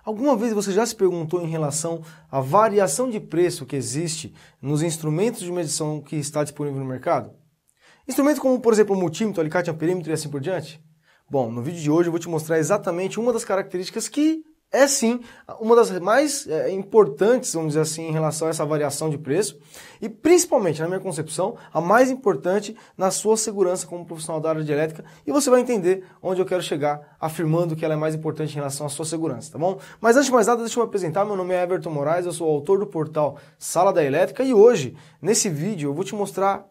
Alguma vez você já se perguntou em relação à variação de preço que existe nos instrumentos de medição que está disponível no mercado? Instrumentos como, por exemplo, o multímetro, alicate, amperímetro e assim por diante? Bom, no vídeo de hoje eu vou te mostrar exatamente uma das características que é sim uma das mais importantes, vamos dizer assim, em relação a essa variação de preço e principalmente, na minha concepção, a mais importante na sua segurança como profissional da área de elétrica e você vai entender onde eu quero chegar afirmando que ela é mais importante em relação à sua segurança, tá bom? Mas antes de mais nada, deixa eu me apresentar, meu nome é Everton Moraes, eu sou o autor do portal Sala da Elétrica e hoje, nesse vídeo, eu vou te mostrar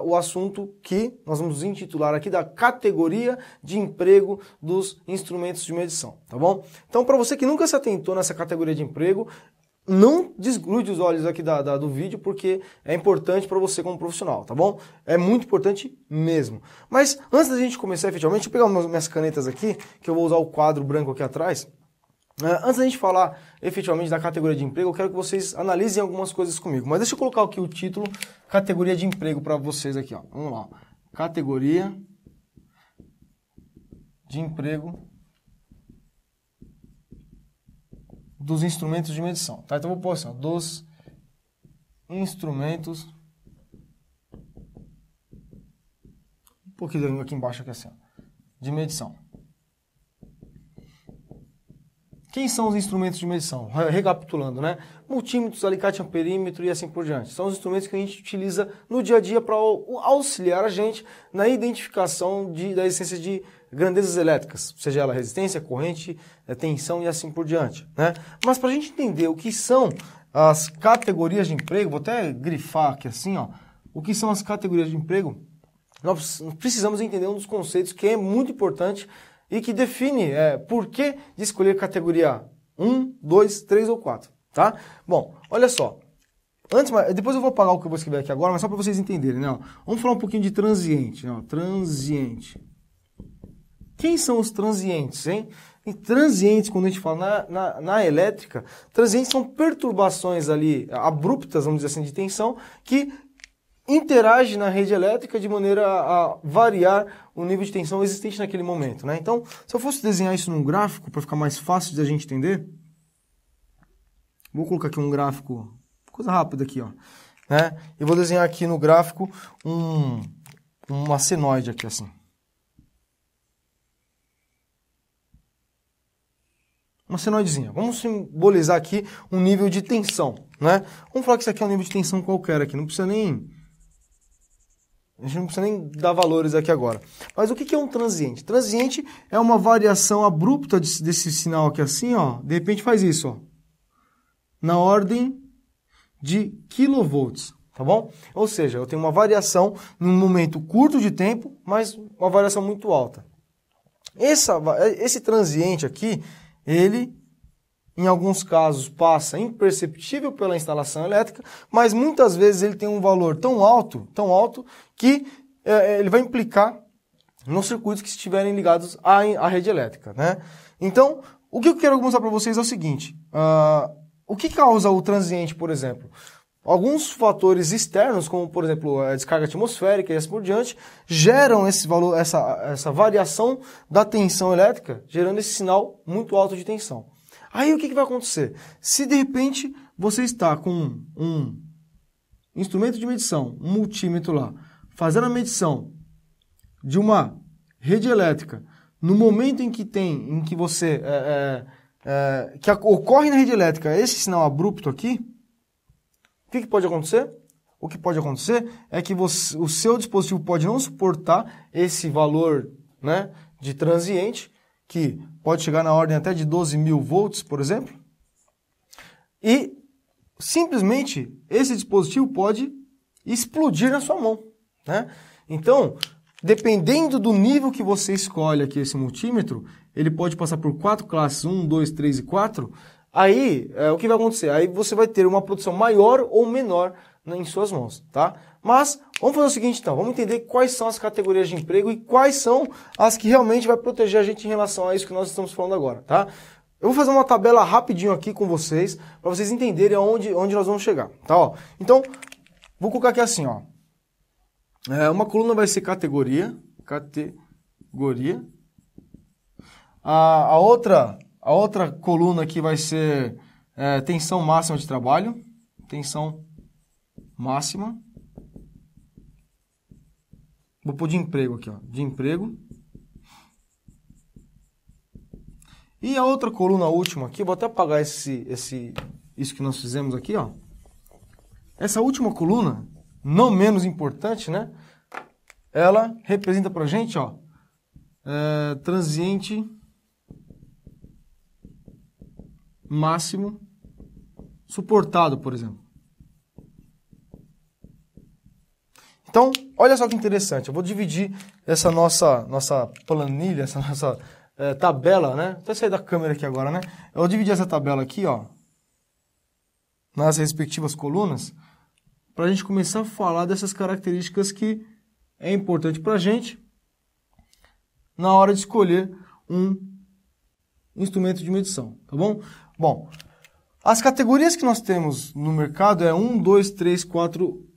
o assunto que nós vamos intitular aqui da categoria de emprego dos instrumentos de medição, tá bom? Então, para você que nunca se atentou nessa categoria de emprego, não desgrude os olhos aqui do vídeo, porque é importante para você como profissional, tá bom? É muito importante mesmo. Mas antes da gente começar efetivamente, deixa eu pegar minhas canetas aqui, que eu vou usar o quadro branco aqui atrás. Antes da gente falar efetivamente da categoria de emprego, eu quero que vocês analisem algumas coisas comigo. Mas deixa eu colocar aqui o título, categoria de emprego para vocês aqui, ó. Vamos lá. Categoria de emprego dos instrumentos de medição. Tá? Então eu vou pôr assim, ó, dos instrumentos. Um pouquinho aqui embaixo, aqui assim, ó, de medição. Quem são os instrumentos de medição? Recapitulando, né? Multímetros, alicate, amperímetro e assim por diante. São os instrumentos que a gente utiliza no dia a dia para auxiliar a gente na identificação da existência de grandezas elétricas, seja ela resistência, corrente, tensão e assim por diante, né? Mas para a gente entender o que são as categorias de emprego, vou até grifar aqui assim, ó, o que são as categorias de emprego, nós precisamos entender um dos conceitos que é muito importante e que define por que de escolher categoria 1, 2, 3 ou 4, tá? Bom, olha só. Depois eu vou apagar o que eu vou escrever aqui agora, mas só para vocês entenderem, né? Vamos falar um pouquinho de transiente, né? Transiente. Quem são os transientes, hein? E transientes, quando a gente fala na elétrica, transientes são perturbações ali abruptas, vamos dizer assim, de tensão, que interage na rede elétrica de maneira a variar o nível de tensão existente naquele momento, né? Então, se eu fosse desenhar isso num gráfico, para ficar mais fácil de a gente entender, vou colocar aqui um gráfico, coisa rápida aqui, ó, né? E vou desenhar aqui no gráfico uma senoide aqui, assim. Uma senoidezinha. Vamos simbolizar aqui um nível de tensão, né? Vamos falar que isso aqui é um nível de tensão qualquer aqui, não precisa nem... A gente não precisa nem dar valores aqui agora. Mas o que é um transiente? Transiente é uma variação abrupta desse sinal aqui assim, ó. De repente faz isso, ó. Na ordem de kilovolts, tá bom? Ou seja, eu tenho uma variação num momento curto de tempo, mas uma variação muito alta. Esse transiente aqui, ele, em alguns casos, passa imperceptível pela instalação elétrica, mas muitas vezes ele tem um valor tão alto que ele vai implicar nos circuitos que estiverem ligados à rede elétrica, né? Então, o que eu quero mostrar para vocês é o seguinte, o que causa o transiente, por exemplo? Alguns fatores externos, como por exemplo a descarga atmosférica e assim por diante, geram esse valor, essa variação da tensão elétrica, gerando esse sinal muito alto de tensão. Aí o que vai acontecer? Se de repente você está com um instrumento de medição, um multímetro lá, fazendo a medição de uma rede elétrica, no momento em que você que ocorre na rede elétrica esse sinal abrupto aqui, o que pode acontecer? O que pode acontecer é que o seu dispositivo pode não suportar esse valor, né, de transiente, que pode chegar na ordem até de 12.000 volts, por exemplo, e simplesmente esse dispositivo pode explodir na sua mão, né? Então, dependendo do nível que você escolhe aqui esse multímetro, ele pode passar por 4 classes, 1, 2, 3 e 4, aí, o que vai acontecer? Aí você vai ter uma produção maior ou menor em suas mãos, tá? Mas, vamos fazer o seguinte então, vamos entender quais são as categorias de emprego e quais são as que realmente vai proteger a gente em relação a isso que nós estamos falando agora, tá? Eu vou fazer uma tabela rapidinho aqui com vocês, para vocês entenderem onde nós vamos chegar, tá? Ó, então, vou colocar aqui assim, ó. Uma coluna vai ser categoria. A outra A outra coluna aqui vai ser tensão máxima de trabalho. Tensão máxima. Vou pôr de emprego aqui, ó. De emprego. E a outra coluna última aqui, vou até apagar isso que nós fizemos aqui, ó. Essa última coluna, não menos importante, né? Ela representa pra gente, ó, transiente máximo suportado, por exemplo. Então, olha só que interessante. Eu vou dividir essa nossa planilha, essa nossa tabela, né? Até sair da câmera aqui agora, né? Eu vou dividir essa tabela aqui, ó, nas respectivas colunas, para a gente começar a falar dessas características que é importante para a gente na hora de escolher um instrumento de medição, tá bom? Bom, as categorias que nós temos no mercado é 1, 2, 3, 4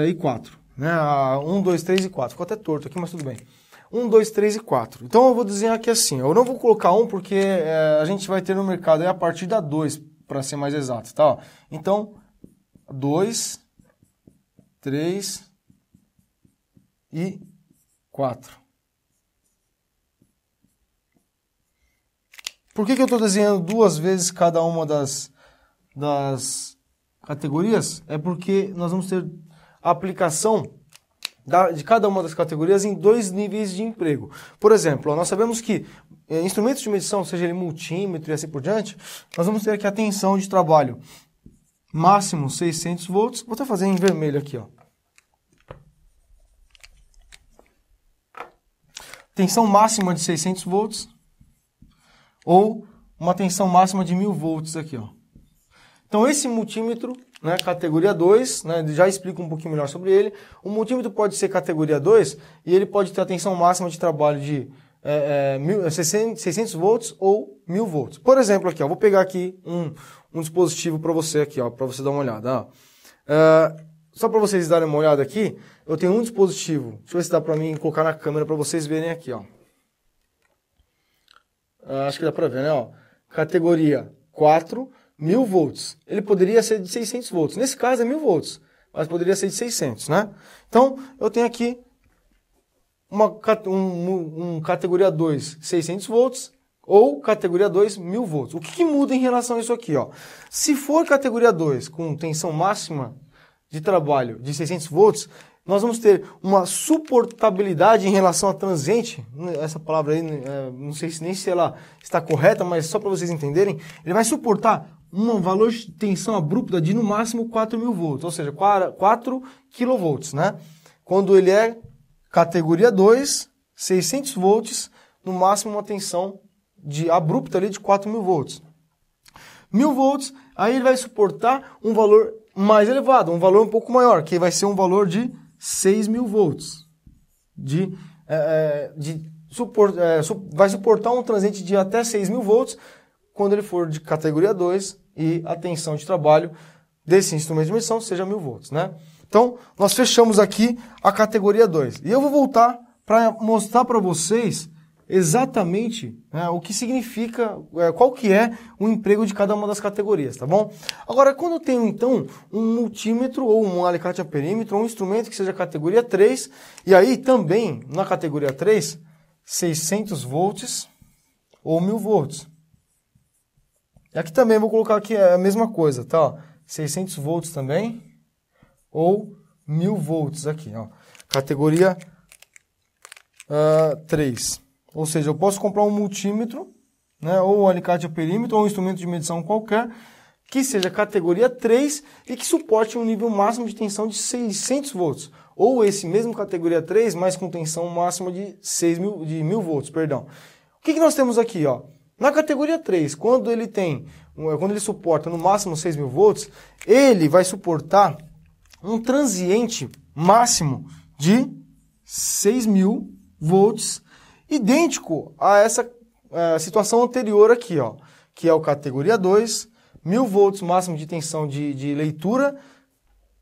e 4. Né? 1, 2, 3 e 4. Ficou até torto aqui, mas tudo bem. 1, 2, 3 e 4. Então eu vou desenhar aqui assim. Eu não vou colocar 1 porque a gente vai ter no mercado a partir da 2, para ser mais exato. Tá? Então, 2, 3 e 4. Por que eu estou desenhando duas vezes cada uma das categorias? É porque nós vamos ter a aplicação de cada uma das categorias em dois níveis de emprego. Por exemplo, nós sabemos que instrumentos de medição, seja ele multímetro e assim por diante, nós vamos ter aqui a tensão de trabalho máximo 600 volts. Vou até fazer em vermelho aqui, ó. Tensão máxima de 600 volts ou uma tensão máxima de 1000 volts aqui, ó. Então esse multímetro, né, categoria 2, né, já explico um pouquinho melhor sobre ele. O multímetro pode ser categoria 2 e ele pode ter a tensão máxima de trabalho de 600 volts ou 1000 volts. Por exemplo, aqui, ó, vou pegar aqui um dispositivo para você aqui, ó, para você dar uma olhada. Ó. Só para vocês darem uma olhada aqui, eu tenho um dispositivo. Deixa eu ver se dá para mim colocar na câmera para vocês verem aqui, ó. Acho que dá para ver, né? Ó. Categoria 4, 1000 volts. Ele poderia ser de 600 volts. Nesse caso é 1000 volts, mas poderia ser de 600, né? Então, eu tenho aqui categoria 2, 600 volts, ou categoria 2, 1000 volts. O que muda em relação a isso aqui, ó? Se for categoria 2 com tensão máxima de trabalho de 600 volts, nós vamos ter uma suportabilidade em relação a transiente. Essa palavra aí, não sei nem se ela está correta, mas só para vocês entenderem, ele vai suportar um valor de tensão abrupta de no máximo 4000 volts, ou seja, 4 kV, né? Quando ele é categoria 2, 600 volts, no máximo uma tensão abrupta ali de 4000 volts. 1000 volts, aí ele vai suportar um valor mais elevado, um valor um pouco maior, que vai ser um valor de 6000 volts. Vai suportar um transiente de até 6000 volts quando ele for de categoria 2 e a tensão de trabalho desse instrumento de medição seja 1000 volts, né? Então, nós fechamos aqui a categoria 2. E eu vou voltar para mostrar para vocês exatamente, né, o que significa, qual que é o emprego de cada uma das categorias, tá bom? Agora, quando eu tenho, então, um multímetro ou um alicate a perímetro, ou um instrumento que seja categoria 3, e aí também, na categoria 3, 600 volts ou 1000 volts. E aqui também vou colocar aqui a mesma coisa, tá? Ó, 600 volts também, ou 1000 volts aqui, ó. Categoria 3. Ou seja, eu posso comprar um multímetro, né, ou um alicate a perímetro, ou um instrumento de medição qualquer, que seja categoria 3 e que suporte um nível máximo de tensão de 600 volts. Ou esse mesmo categoria 3, mas com tensão máxima de 1000 volts, perdão. O que nós temos aqui, ó? Na categoria 3, quando ele suporta no máximo 6000 volts, ele vai suportar um transiente máximo de 6000 volts, idêntico a essa situação anterior aqui, ó, que é o categoria 2, 1000 volts máximo de tensão de leitura,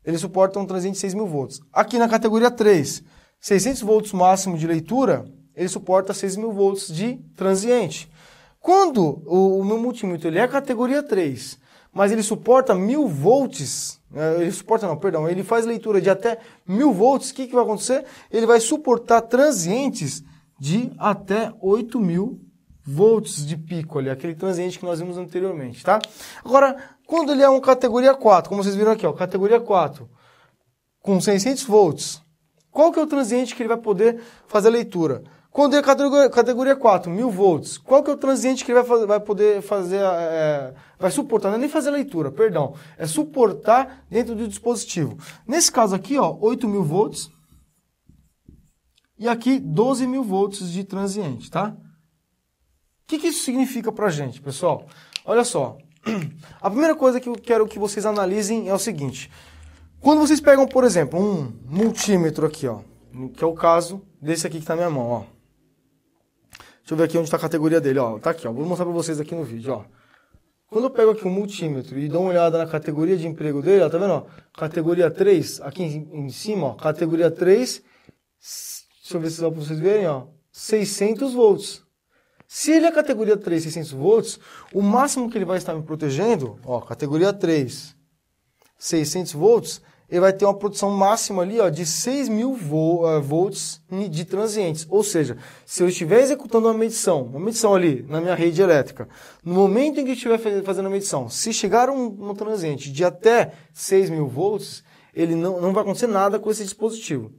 ele suporta um transiente de 6000 volts. Aqui na categoria 3, 600 volts máximo de leitura, ele suporta 6000 volts de transiente. Quando o meu multímetro ele é categoria 3, mas ele suporta 1000 volts, ele faz leitura de até 1000 volts, o que vai acontecer? Ele vai suportar transientes de até 8000 volts de pico ali, aquele transiente que nós vimos anteriormente, tá? Agora, quando ele é uma categoria 4, como vocês viram aqui, ó, categoria 4, com 600 volts, qual que é o transiente que ele vai poder fazer a leitura? Quando é categoria 4, 1000 volts, qual que é o transiente que ele vai poder fazer, vai suportar, não é nem fazer a leitura, perdão, é suportar dentro do dispositivo. Nesse caso aqui, ó, 8000 volts e aqui 12.000 volts de transiente, tá? O que isso significa pra gente, pessoal? Olha só, a primeira coisa que eu quero que vocês analisem é o seguinte. Quando vocês pegam, por exemplo, um multímetro aqui, ó, que é o caso desse aqui que está na minha mão, ó. Deixa eu ver aqui onde está a categoria dele, ó. Tá aqui, ó. Vou mostrar para vocês aqui no vídeo, ó. Quando eu pego aqui um multímetro e dou uma olhada na categoria de emprego dele, ó, tá vendo, ó? Categoria 3, aqui em cima, ó, categoria 3, deixa eu ver se dá para vocês verem, ó, 600 volts. Se ele é categoria 3, 600 volts, o máximo que ele vai estar me protegendo, ó, categoria 3, 600 volts, ele vai ter uma produção máxima ali, ó, de 6.000 volts de transientes. Ou seja, se eu estiver executando uma medição ali na minha rede elétrica, no momento em que eu estiver fazendo a medição, se chegar um transiente de até 6.000 volts, ele não vai acontecer nada com esse dispositivo.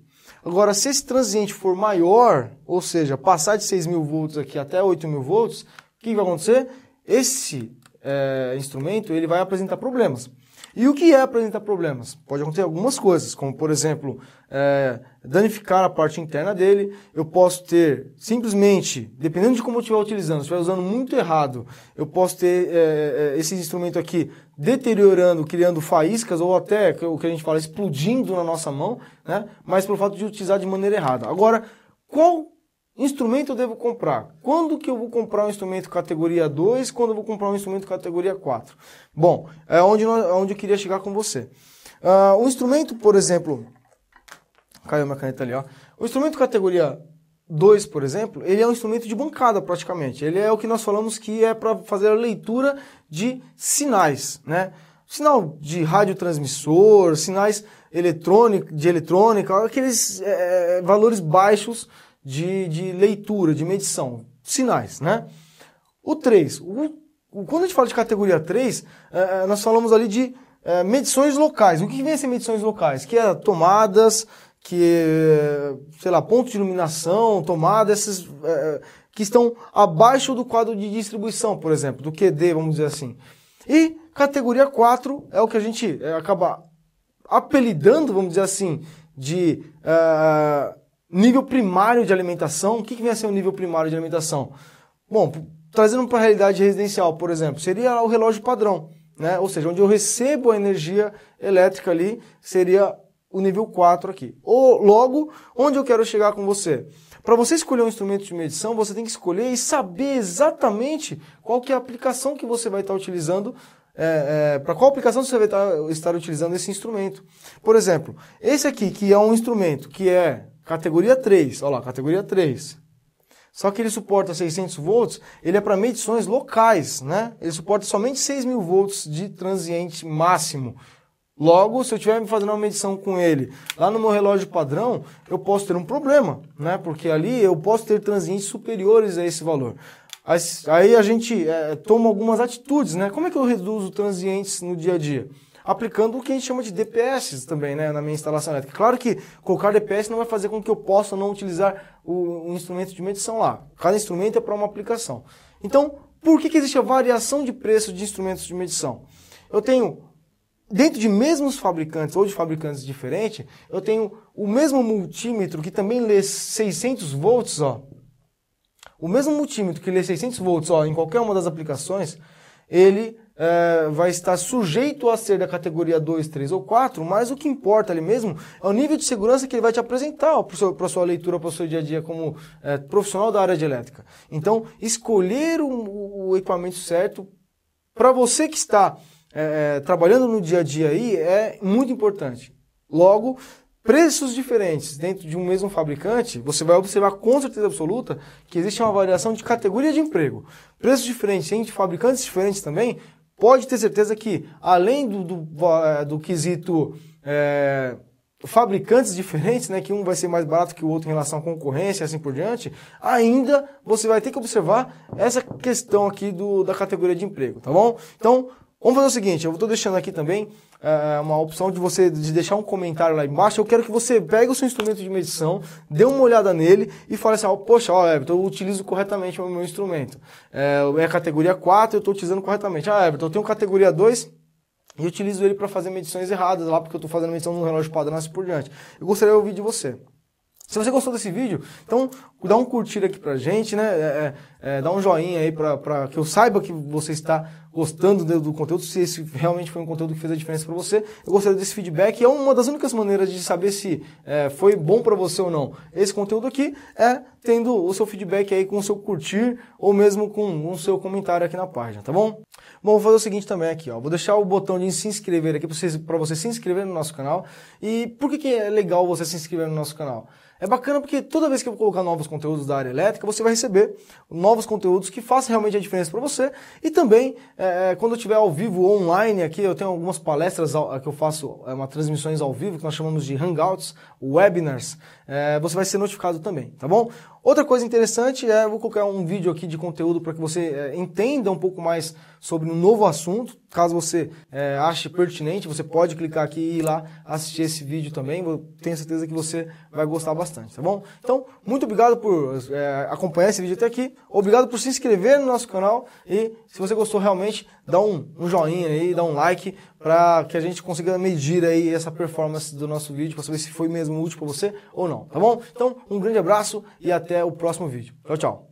Agora, se esse transiente for maior, ou seja, passar de 6.000 volts aqui até 8.000 volts, o que vai acontecer? Esse instrumento ele vai apresentar problemas. E o que é apresentar problemas? Pode acontecer algumas coisas, como, por exemplo, danificar a parte interna dele. Eu posso ter, simplesmente, dependendo de como eu estiver utilizando, se estiver usando muito errado, eu posso ter esse instrumento aqui deteriorando, criando faíscas, ou até, o que a gente fala, explodindo na nossa mão, né? Mas pelo fato de utilizar de maneira errada. Agora, qual instrumento eu devo comprar? Quando que eu vou comprar um instrumento categoria 2? Quando eu vou comprar um instrumento categoria 4? Bom, é onde eu queria chegar com você. O instrumento, por exemplo... Caiu minha caneta ali, ó. O instrumento categoria 2, por exemplo, ele é um instrumento de bancada praticamente. Ele é o que nós falamos que é para fazer a leitura de sinais, né? Sinal de radiotransmissor, sinais de eletrônica, aqueles valores baixos de leitura, de medição, sinais, né? O 3, quando a gente fala de categoria 3, nós falamos ali de medições locais. O que vem a ser medições locais? Que é tomadas, sei lá, ponto de iluminação, tomadas, essas que estão abaixo do quadro de distribuição, por exemplo, do QD, vamos dizer assim. E categoria 4 é o que a gente acaba apelidando, vamos dizer assim, de nível primário de alimentação. O que vem a ser o nível primário de alimentação? Bom, trazendo para a realidade residencial, por exemplo, seria o relógio padrão, né? Ou seja, onde eu recebo a energia elétrica ali, seria o nível 4 aqui. Ou logo, onde eu quero chegar com você? Para você escolher um instrumento de medição, você tem que escolher e saber exatamente qual que é a aplicação que você vai estar utilizando, para qual aplicação você vai estar utilizando esse instrumento. Por exemplo, esse aqui, que é um instrumento que é categoria 3, olha lá, categoria 3. Só que ele suporta 600 volts, ele é para medições locais, né? Ele suporta somente 6.000 volts de transiente máximo. Logo, se eu estiver fazendo uma medição com ele lá no meu relógio padrão, eu posso ter um problema, né? Porque ali eu posso ter transientes superiores a esse valor. Aí a gente toma algumas atitudes, né? Como é que eu reduzo transientes no dia a dia? Aplicando o que a gente chama de DPS também, né, na minha instalação elétrica. Claro que colocar DPS não vai fazer com que eu possa não utilizar o instrumento de medição lá. Cada instrumento é para uma aplicação. Então, por que existe a variação de preço de instrumentos de medição? Eu tenho, dentro de mesmos fabricantes ou de fabricantes diferentes, eu tenho o mesmo multímetro que também lê 600 volts, ó. O mesmo multímetro que lê 600 volts, ó, em qualquer uma das aplicações, ele vai estar sujeito a ser da categoria 2, 3 ou 4, mas o que importa ali mesmo é o nível de segurança que ele vai te apresentar para a sua leitura, para o seu dia a dia como profissional da área de elétrica. Então, escolher o equipamento certo para você que está trabalhando no dia a dia aí é muito importante. Logo, preços diferentes dentro de um mesmo fabricante, você vai observar com certeza absoluta que existe uma variação de categoria de emprego. Preços diferentes entre fabricantes diferentes também, pode ter certeza que, além do quesito fabricantes diferentes, né, que um vai ser mais barato que o outro em relação à concorrência e assim por diante, ainda você vai ter que observar essa questão aqui da categoria de emprego, tá bom? Então, vamos fazer o seguinte, eu estou deixando aqui também uma opção de deixar um comentário lá embaixo. Eu quero que você pegue o seu instrumento de medição, dê uma olhada nele e fale assim, poxa, Everton, eu utilizo corretamente o meu instrumento. É a categoria 4, eu estou utilizando corretamente. Everton, eu tenho categoria 2 e utilizo ele para fazer medições erradas lá, porque eu estou fazendo medição no relógio padrão e assim por diante. Eu gostaria de ouvir de você. Se você gostou desse vídeo, então dá um curtir aqui pra gente, né? Dá um joinha aí pra que eu saiba que você está gostando do conteúdo, se esse realmente foi um conteúdo que fez a diferença pra você. Eu gostaria desse feedback, e é uma das únicas maneiras de saber se foi bom pra você ou não. Esse conteúdo aqui é tendo o seu feedback aí com o seu curtir ou mesmo com o seu comentário aqui na página, tá bom? Bom, vou fazer o seguinte também aqui, ó. Vou deixar o botão de se inscrever aqui para você se inscrever no nosso canal. E por que é legal você se inscrever no nosso canal? É bacana porque toda vez que eu colocar novos conteúdos da área elétrica, você vai receber novos conteúdos que façam realmente a diferença para você. E também, quando eu estiver ao vivo ou online aqui, eu tenho algumas palestras que eu faço, uma transmissões ao vivo, que nós chamamos de Hangouts, webinars, você vai ser notificado também, tá bom? Outra coisa interessante eu vou colocar um vídeo aqui de conteúdo para que você entenda um pouco mais sobre um novo assunto. Caso você ache pertinente, você pode clicar aqui e ir lá assistir esse vídeo também. Eu tenho certeza que você vai gostar bastante, tá bom? Então, muito obrigado por acompanhar esse vídeo até aqui. Obrigado por se inscrever no nosso canal. E se você gostou realmente, dá um joinha aí, dá um like para que a gente consiga medir aí essa performance do nosso vídeo, para saber se foi mesmo útil para você ou não, tá bom? Então, um grande abraço e até o próximo vídeo. Tchau, tchau.